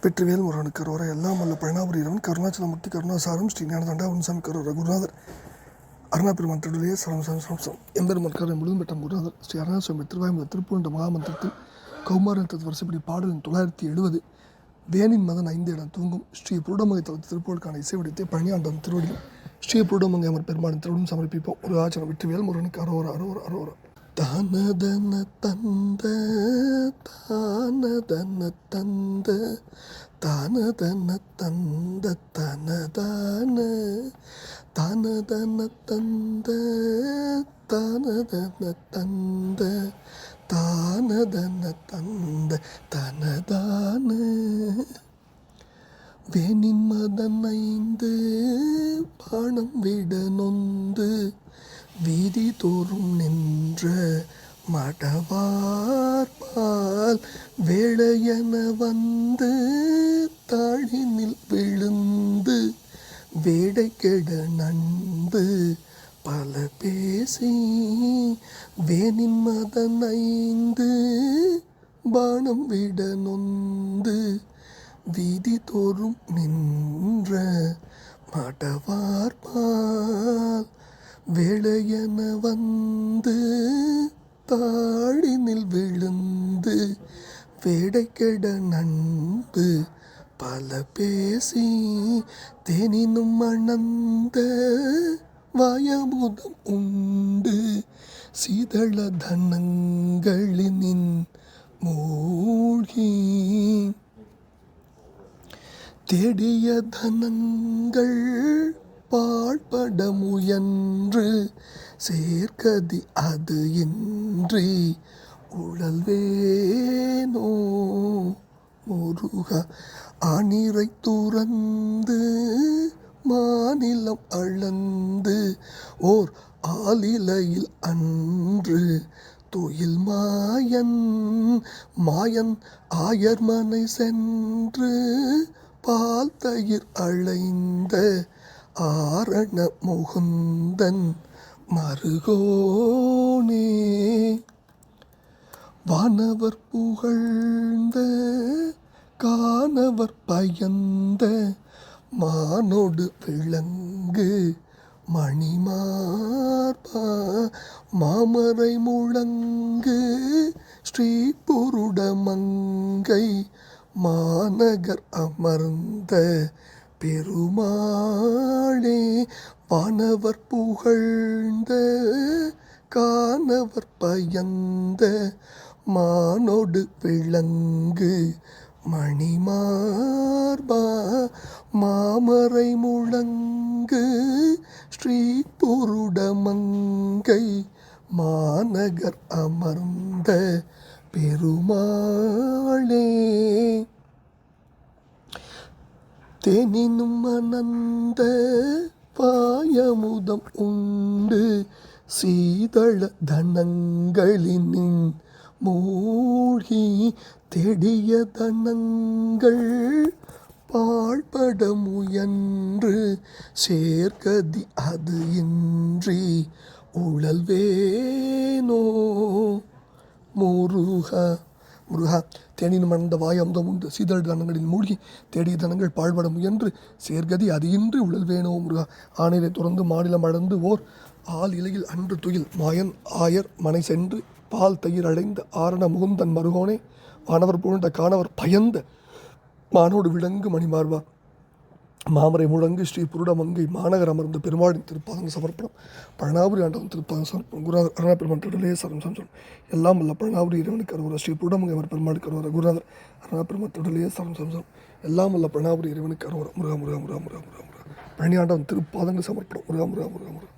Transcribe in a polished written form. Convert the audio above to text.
வெற்றிவேல் முருகனுக்கு அரோரா. எல்லாம் வல்ல பழனாபுரி இறைவன் கருணாச்சலமூர்த்தி கருணாசாரம் ஸ்ரீ ஞானதண்டா உன்சாமி கரோரா. குருநாதர் அருணாபெருமான் திருடலே சரம் சரம் சரம் சரம் எம்பெருமான் கருணை முழுதும் பெற்ற குருநாதர் ஸ்ரீ அருணாசுவாமி திருவாய்மொழி திருப்பூண்ட மகாமந்திரத்தில் கௌமாரத்தது வருஷப்படி பாடலின் 970 வேனின் மதன் 5 இடம் தூங்கும் ஸ்ரீ புருடமங்கை தளத்து திருப்பூருக்கான இசை வடித்தை பழனியாண்டம் திருவடியும் ஸ்ரீ புருடமங்கை அமர் பெருமானின் திருவடியும் சமர்ப்பிப்போம். ஒரு ஆச்சரம். வெற்றிவேல் முருகனுக்கு அரோரா அரோரா அரோரா. தானதன தந்த தானதன தந்த தானதன தந்த தனதான தானதன தந்த தானதன தந்த தானதன தந்த தனதான வேனின் மதன் 5 பானம் விட நொந்து வீதி தோறும் நின்ற மடவார்பால் வேளையென வந்து தாழினில் விழுந்து வேடை கெட நண்பு பல பேசி வேனின் மதன் 5 பானம் விட நொந்து வீதி தோறும் நின்ற மடவார்பால் வேளையென வந்து தாழினில் விழுந்து வேடை கெட நண்பு பல பேசி தேனினும் மணந்த வாயமுதம் உண்டு சீதள தனங்களினின் மூழ்கி தேடிய தனங்கள் பாழ்பட முயன்று சேர்க்கதி அது இன்றி உழல்வேனோ முருகா. ஆனிரை துறந்து மாநிலம் அளந்து ஓர் ஆலிலையில் அன்று துயில் மாயன் ஆயர்மனை சென்று பால் தயிர் அழைந்த ஆரண முகுந்தன் மருகோனே. வானவர் புகழ்ந்த கானவர் பயந்த மானோடு விளங்கு மணிமார்பா மாமரை முழங்கு ஸ்ரீ புருடமங்கை மாநகர் அமர்ந்த பெருமாளே. வானவர் புகழ்ந்த கானவர் பயந்த மானோடு விளங்கு மணிமார்பா மாமரை முழங்கு ஸ்ரீ புருடமங்கை மாநகர் அமர்ந்த பெருமாளே. தேனினும் மணந்த பாயமுதம் உண்டு சீதள தனங்களின் மூழ்கி தேடிய தனங்கள் பாழ்பட முயன்று சேர்க்கதி அது இன்றி உழல்வேனோ முருகா. முருகா, தேனினும் மணந்த வாயமுதம் உண்டு சீதள தனங்களில் மூழ்கி தேடிய தனங்கள் பாழ்பட முயன்று சேர்கதி அது இன்றி உழல்வேனோ முருகா. ஆனிரை துறந்து மாநிலம் அளந்து ஓர் ஆள் இலையில் அன்று துயில் மாயன் ஆயர் மனை சென்று பால் தயிர் அடைந்த ஆரண முகுந்தன் மருகோனே. வானவர் புகழ்ந்த கானவர் பயந்த மானோடு விளங்கு மணிமார்பா மாமரை முழங்கு ஸ்ரீ புருடமங்கை மாநகர் அமர்ந்த பெருமாளின் திருப்பாதங்க சமர்ப்பணம். பழனாபுரி ஆண்டவன் திருப்பாதங்க சமர்ப்பணம். குருநாதர் அருணாபெருமான் திருடலே சரம் சரம் எல்லாம் வல்ல பழனாபுரி இறைவனுக்கு அரோரா. ஸ்ரீ புருடமங்கை அமர் பெருமாளுக்கு அரோரா. குருநாதர் அருணாபெருமான் திருடலே சரம் சரம் எல்லாம் வல்ல பழனாபுரி இறைவனுக்கு அரோரா. முருகா முருகா முருகா முருகா முருகா முருகா. பழனி ஆண்டவன் திருப்பாதங்க சமர்ப்பணம். முருகா முருகா முருகா முருகா.